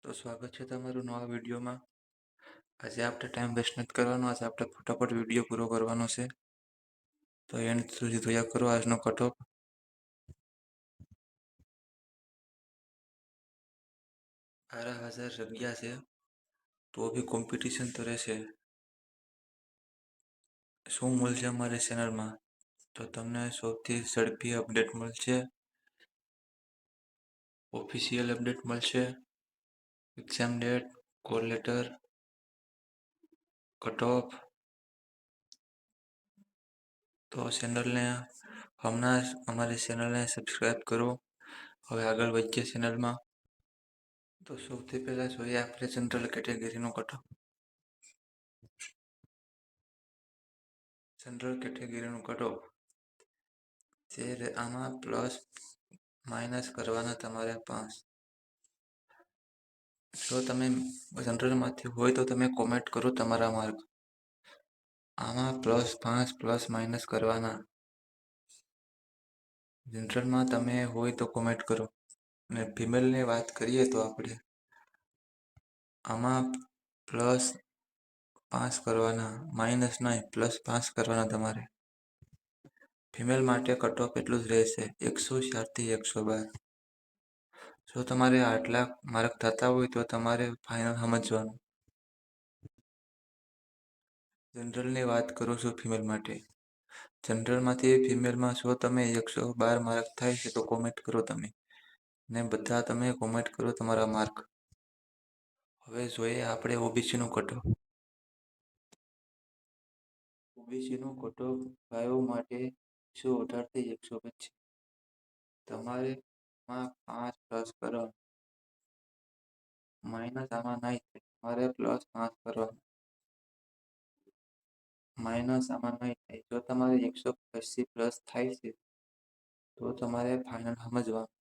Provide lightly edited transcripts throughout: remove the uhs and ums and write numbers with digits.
તો સ્વાગત છે તમારું નવા વિડીયોમાં. આજે આપણે ટાઈમ વેસ્ટ નથી કરવાનો. આજે આપણે ફટાફટ વિડીયો પૂરો કરવાનો છે. તો એન્ડ સુધી જોયા કરો આજનો કટઓફ. 12,000 જગ્યા છે, તો બી કોમ્પિટિશન તો રહેશે. શું મળશે અમારી ચેનલમાં? તો તમને સૌથી ઝડપી અપડેટ મળશે, ઓફિશિયલ અપડેટ મળશે, exam date, call letter, cutoff. તો ચેનલને હમણાં જ અમારી ચેનલને સબસ્ક્રાઈબ કરો. હવે આગળ વધીએ ચેનલમાં. તો સૌથી પહેલાં જોઈએ આપણે જનરલ કેટેગરીનો કટઓફ. જનરલ કેટેગરીનું કટઓફ જે આમાં પ્લસ માઇનસ કરવાના તમારે 5. જો તમે જનરલમાંથી હોય તો તમે કોમેન્ટ કરો તમારા માર્ક. આમાં +5 પ્લસ માઇનસ કરવાના. જનરલમાં તમે હોય તો કોમેન્ટ કરો. અને ફિમેલની વાત કરીએ તો આપણે આમાં +5 કરવાના, માઇનસ નહીં, +5 કરવાના તમારે. ફિમેલ માટે કટઓફ એટલું જ રહેશે, 104 થી 112. જો તમારે આટલા માર્ક થતા હોય તો તમારે ફાઇનલ સમજવાનું. જનરલની વાત કરું છું ફિમેલ માટે. જનરલમાંથી ફિમેલમાં જો તમે 112 માર્ક થાય છે તો કોમેન્ટ કરો તમે. ને બધા તમે કોમેન્ટ કરો તમારા માર્ક. હવે જોઈએ આપણે ઓબીસીનું કટઓફ. ઓબીસીનું કટઓફ ગાયો માટે 118 થી 125. તમારે આમાં 5 પ્લસ કરો. માઇનસ આમાં નહીં થાય, તમારે +5 કરવાનું. માઇનસ આમાં નહીં થાય. જો તમારે 180 પ્લસ થાય છે તો તમારે ફાઇનલ સમજવાનું.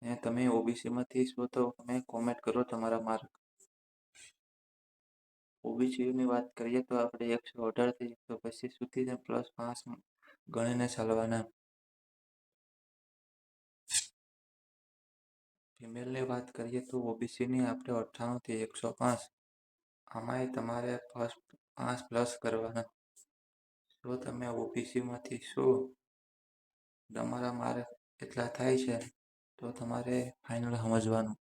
ને તમે ઓબીસીમાંથી છો તો તમે કોમેન્ટ કરો તમારા માર્ક. ઓબીસીની વાત કરીએ તો આપણે 118 થી 125 સુધી +5 ગણીને ચાલવાના. ફિમેલની વાત કરીએ તો ઓબીસીની આપણે 98 થી 105. આમાંય તમારે ફર્સ્ટ 5 પ્લસ કરવાના. જો તમે ઓબીસીમાંથી છો, તમારા માર્ક એટલા થાય છે તો તમારે ફાઇનલ સમજવાનું.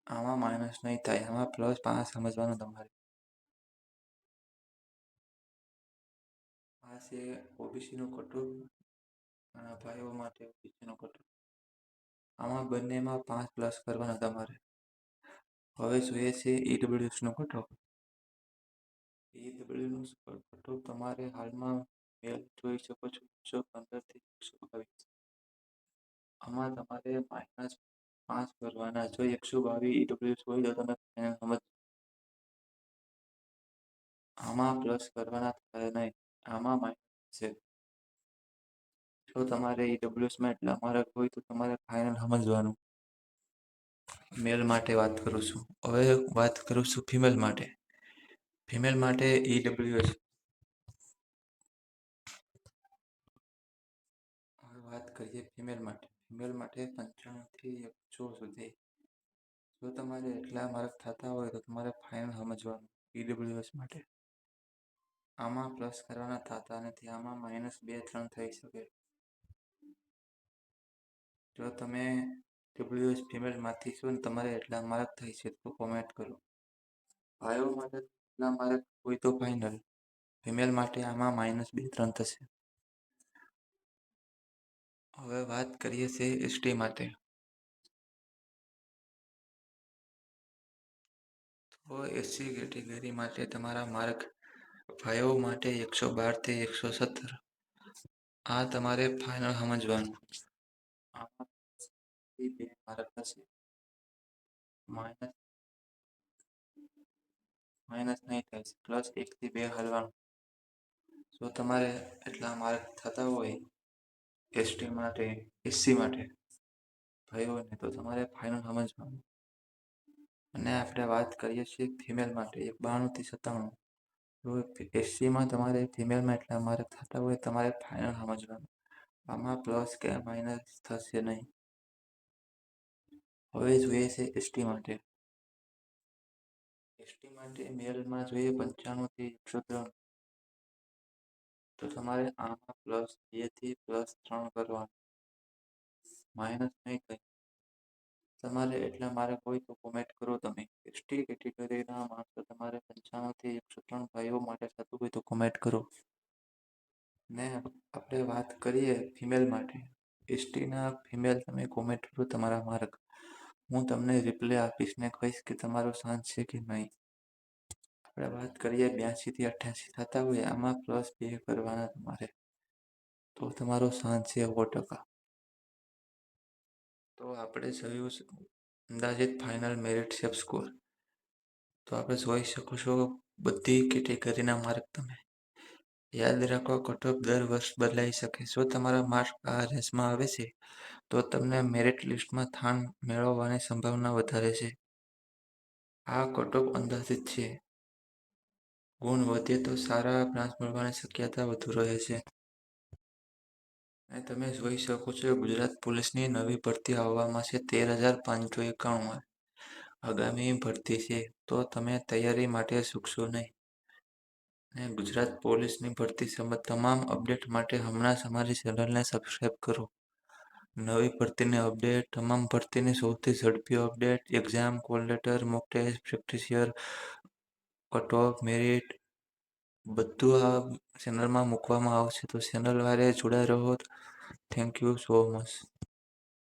આમાં માઇનસ નહીં થાય, આમાં +5 સમજવાનું તમારે. આ છે ઓબીસીનું કટઓફ. ભાઈઓ માટે ઓબીસીનું કટઓફ. આમાં બંનેમાં 5 પ્લસ કરવાના તમારે. હવે જોઈએ છે ઈડબ્લ્યુએસનું કટઓફ. ઈડબ્લ્યુએસનું કટઓફ તમારે હાલમાં મેલ જોઈ શકો છો 115 થી 122. આમાં તમારે -5 કરવાના. જો 122 ઈડબ્લ્યુએસ હોય તો તમે સમજ. આમાં પ્લસ કરવાના થાય નહીં, આમાં માઇનસ છે. જો તમારે ઈડબ્લ્યુએસમાં એટલા માર્ક હોય તો તમારે ફાઇનલ સમજવાનું. મેલ માટે વાત કરું છું. હવે વાત કરું છું ફિમેલ માટે. ફિમેલ માટે ઈડબ્લ્યુએસ. હવે વાત કરીએ ફિમેલ માટે. ફિમેલ માટે 95 થી 100 સુધી. જો તમારે એટલા માર્ક થતા હોય તો તમારે ફાઇનલ સમજવાનું ઈડબ્લ્યુએસ માટે. આમાં પ્લસ કરવાના થતા નથી, આમાં -2-3 થઈ શકે. જો તમે ડબ્લ્યુએસ ફિમેલમાંથી છો ને તમારે એટલા માર્ક થાય છે તો કોમેન્ટ કરો. ભાઈઓ માટે એટલા માર્ક હોય તો ફાઇનલ. ફિમેલ માટે આમાં -2-3 થશે. હવે વાત કરીએ છીએ એસટી માટે. તો એસસી કેટેગરી માટે તમારા માર્ક ભાઈઓ માટે 112 થી 117. આ તમારે ફાઇનલ સમજવાનું. આમાં 2 માર્ક થશે. માઇનસ નહીં થાય, +1 થી 2 હાલવાનું. જો તમારે એટલા માર્ક થતા હોય એસટી માટે, એસસી માટે ભાઈઓને, તો તમારે ફાઇનલ સમજવાનું. અને આપણે વાત કરીએ છીએ ફિમેલ માટે 92 થી 97. જો એસસીમાં તમારે ફિમેલમાં એટલા માર્ક થતા હોય તમારે ફાઇનલ સમજવાનું. આમાં પ્લસ કે માઇનસ થશે નહીં. હવે જોઈએ છે એસટી માટે. માટે મેલમાં જોઈએ 95 થી 103, તો તમારે આમાં +2 થી +3 કરવાનું, માઇનસ નહીં કંઈ. તમારે એટલે મારે કોઈ તો કોમેન્ટ કરો તમે. એસટી કેટેગરીના માણસો તમારે 95 થી 103 ભાઈઓ માટે થતું હોય તો કોમેન્ટ કરો. ને આપણે વાત કરીએ ફિમેલ માટે. એસટીના ફિમેલ તમે કોમેન્ટ કરો તમારા માર્ક. હું તમને રિપ્લાય આપીશ ને કહીશ કે તમારો સાથ છે કે નહીં. આપણે વાત કરીએ 82 થી 88 થતા હોય આમાં +2 કરવાના તમારે. તો તમારો સાથ છે 100%. તો આપણે જોયું અંદાજિત ફાઇનલ મેરિટ સેફ સ્કોર. તો આપણે જોઈ શકો છો બધી કેટેગરીના માર્ક તમે. યાદ રાખો કટઓફ દર વર્ષ બદલાઈ શકે. જો તમારા માર્ક આ રેન્જમાં આવે છે તો તમને મેરિટ લિસ્ટમાં સ્થાન મેળવવાની સંભાવના વધારે છે. આ કટઓફ અંદાજિત છે. ગુણ વધે તો સારા બ્રાન્ચ મળવાની શક્યતા વધુ રહે છે. અને તમે જોઈ શકો છો ગુજરાત પોલીસની નવી ભરતી આવવામાં છે 13,591. આગામી ભરતી છે તો તમે તૈયારી માટે ચૂકશો નહીં. અને ગુજરાત પોલીસની ભરતી સંબંધિત તમામ અપડેટ માટે હમણાં જ અમારી ચેનલને સબસ્ક્રાઈબ કરો. નવી ભરતીની અપડેટ, તમામ ભરતીની સૌથી ઝડપી update, exam, call letter, mock test, practice year, cutoff, merit બધું આ ચેનલમાં મૂકવામાં આવશે. તો ચેનલ વારે જોડાઈ રહો. Thank you so much.